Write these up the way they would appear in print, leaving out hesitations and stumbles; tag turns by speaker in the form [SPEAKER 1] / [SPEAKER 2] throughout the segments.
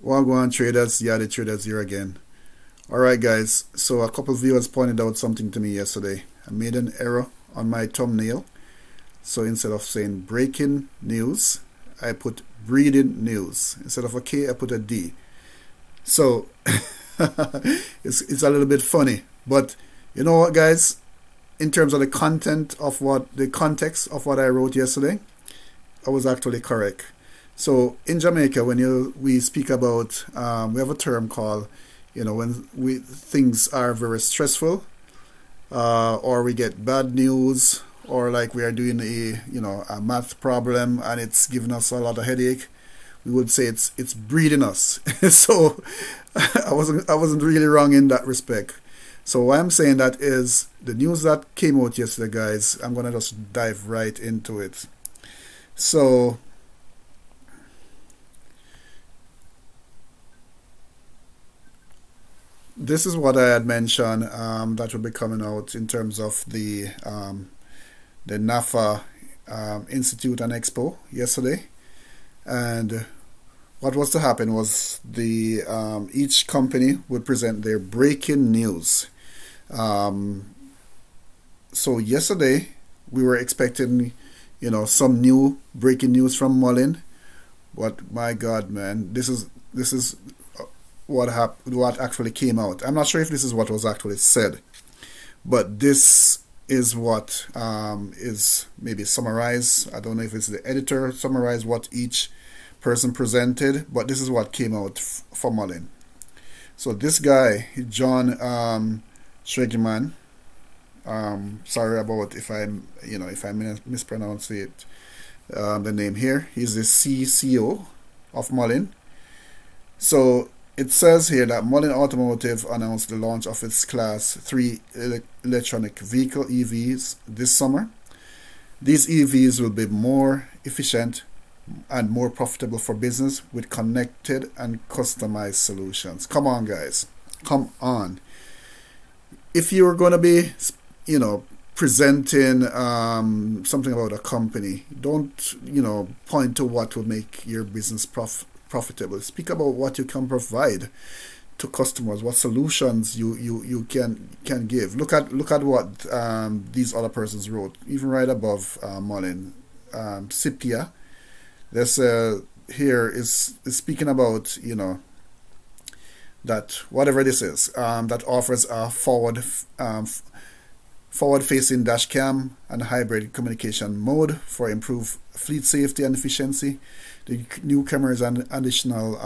[SPEAKER 1] Well, go on traders, yeah, the traders here again. Alright guys, so a couple of viewers pointed out something to me yesterday. I made an error on my thumbnail. So instead of saying breaking news, I put breeding news. Instead of a K, I put a D. So it's a little bit funny. But you know what guys, in terms of the context of what I wrote yesterday, I was actually correct. So in Jamaica, when we speak about, we have a term called, when things are very stressful, or we get bad news, or like we are doing a math problem and it's giving us a lot of headache, we would say it's breeding us. So I wasn't really wrong in that respect. So why I'm saying that is the news that came out yesterday, guys. I'm gonna just dive right into it. So this is what I had mentioned that will be coming out in terms of the NAFA Institute and Expo yesterday. And what was to happen was the each company would present their breaking news. So yesterday we were expecting some new breaking news from Mullen, but my God, man, this is what actually came out. I'm not sure if this is what was actually said, but this is what is maybe summarized. I don't know if it's the editor summarized what each person presented, but this is what came out for Mullen. So this guy, John Schwegman, sorry about if I mispronounce it, the name here. He's the CCO of Mullen. So it says here that Mullen Automotive announced the launch of its Class 3 electronic vehicle EVs this summer. These EVs will be more efficient and more profitable for business with connected and customized solutions. Come on, guys. Come on. If you're going to be, presenting something about a company, don't, point to what will make your business profitable. Speak about what you can provide to customers, what solutions you can give. Look at what these other persons wrote, even right above Mullen. Sipia, this here is speaking about that whatever this is, that offers a forward-facing dash cam and hybrid communication mode for improved fleet safety and efficiency. The new cameras and additional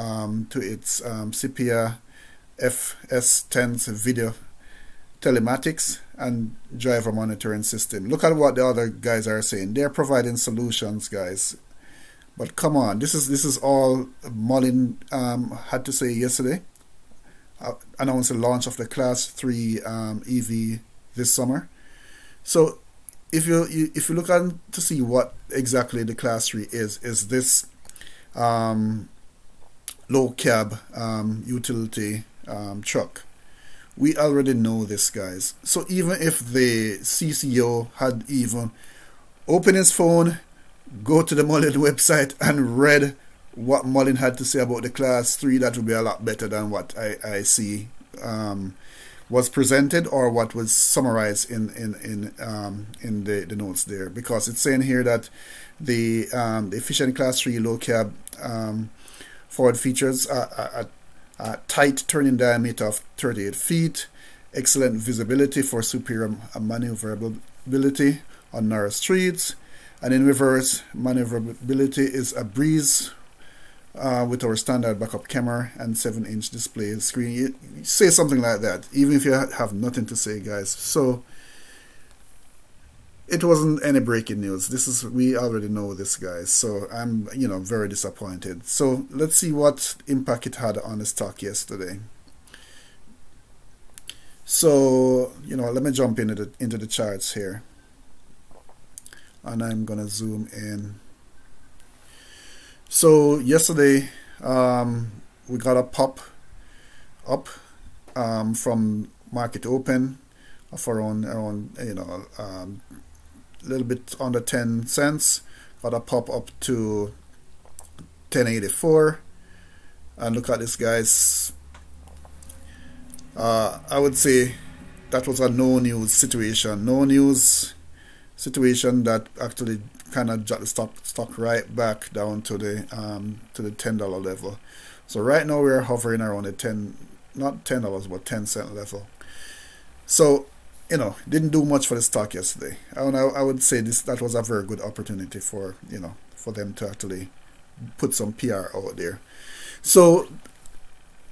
[SPEAKER 1] to its Sipia FS10's video telematics and driver monitoring system. Look at what the other guys are saying. They're providing solutions, guys. But come on, this is all Mullen had to say yesterday. Announced the launch of the Class 3 EV this summer. So if you look at to see what exactly the Class 3 is this low cab utility truck. We already know this, guys. So even if the CCO had even opened his phone, go to the Mullen website and read what Mullen had to say about the Class 3, that would be a lot better than what I see was presented or what was summarized in the notes there, because it's saying here that the efficient Class 3 low cab forward features a tight turning diameter of 38 feet, excellent visibility for superior maneuverability on narrow streets, and in reverse, maneuverability is a breeze with our standard backup camera and 7-inch display screen. You say something like that, even if you have nothing to say, guys. So it wasn't any breaking news. We already know this, guys. So I'm very disappointed. So let's see what impact it had on the stock yesterday. So let me jump into the charts here, and I'm gonna zoom in. So yesterday we got a pop up from market open of around a little bit under 10 cents. Got a pop up to 10.84, And look at this, guys. I would say that was a no news situation. No news situation that actually kind of dropped the stock right back down to the $10 level. So right now we're hovering around the not $10 but 10-cent level. So didn't do much for the stock yesterday. I would say that was a very good opportunity for for them to actually put some PR out there. So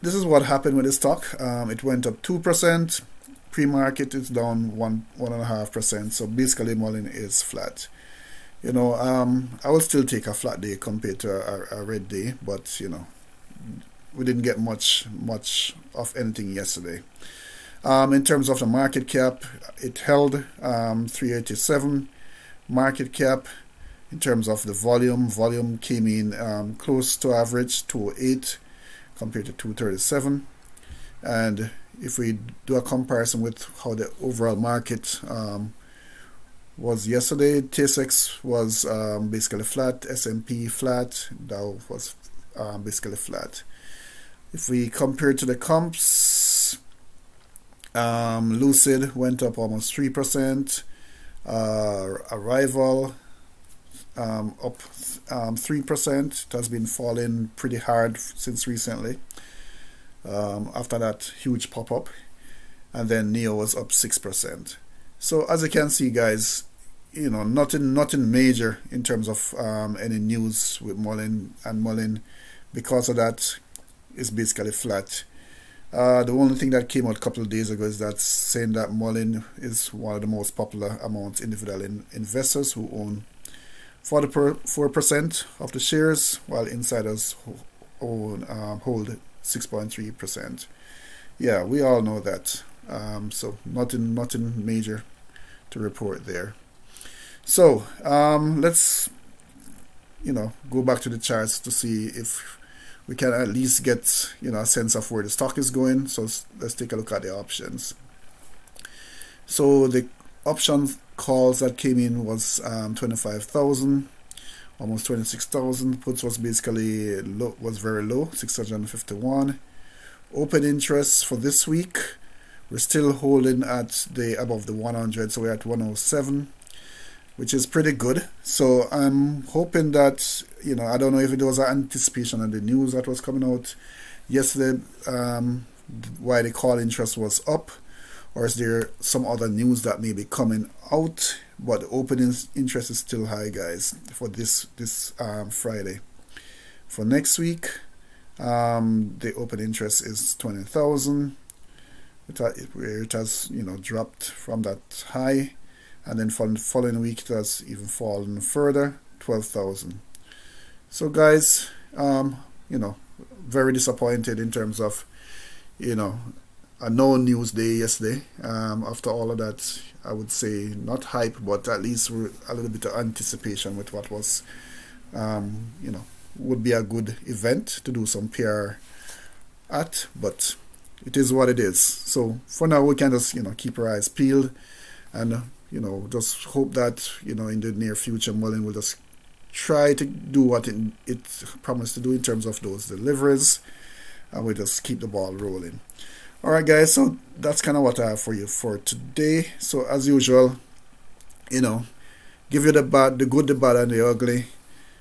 [SPEAKER 1] this is what happened with the stock. It went up 2%. Pre-market is down 1.5%. So basically Mullen is flat. I would still take a flat day compared to a red day, but we didn't get much of anything yesterday. In terms of the market cap, it held 387 market cap. In terms of the volume came in close to average, 208 compared to 237. And if we do a comparison with how the overall market was yesterday, TSX was basically flat, S&P flat, Dow was basically flat. If we compare to the comps, Lucid went up almost 3%, Arrival up 3%. It has been falling pretty hard since recently, after that huge pop-up. And then Neo was up 6%. So as you can see, guys, nothing major in terms of any news with Mullen, and Mullen, because of that, is basically flat. The only thing that came out a couple of days ago is that saying that Mullen is one of the most popular amongst individual investors who own 44% of the shares, while insiders hold 6.3%. Yeah, we all know that. So nothing major to report there. So let's go back to the charts to see if we can at least get a sense of where the stock is going. So let's take a look at the options. So the option calls that came in was 25,000, almost 26,000. Puts was basically low, was very low, 651. Open interest for this week, we're still holding at above the 100, so we're at 107, which is pretty good. So I'm hoping that I don't know if it was an anticipation of the news that was coming out yesterday, why the call interest was up, or is there some other news that may be coming out. But the open interest is still high, guys, for this Friday. For next week, the open interest is 20,000, where it has dropped from that high, and then for the following week it has even fallen further, 12,000. So guys, very disappointed in terms of a no news day yesterday. After all of that, I would say not hype, but at least a little bit of anticipation with what was would be a good event to do some PR at, but it is what it is. So for now, we can just keep our eyes peeled, and just hope that in the near future Mullen will just try to do what it promised to do in terms of those deliveries, and we'll just keep the ball rolling. Alright guys, so that's kind of what I have for you for today. So as usual, give you the bad, the good, the bad, and the ugly.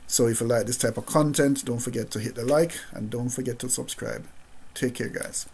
[SPEAKER 1] So if you like this type of content, don't forget to hit the like, and don't forget to subscribe. Take care, guys.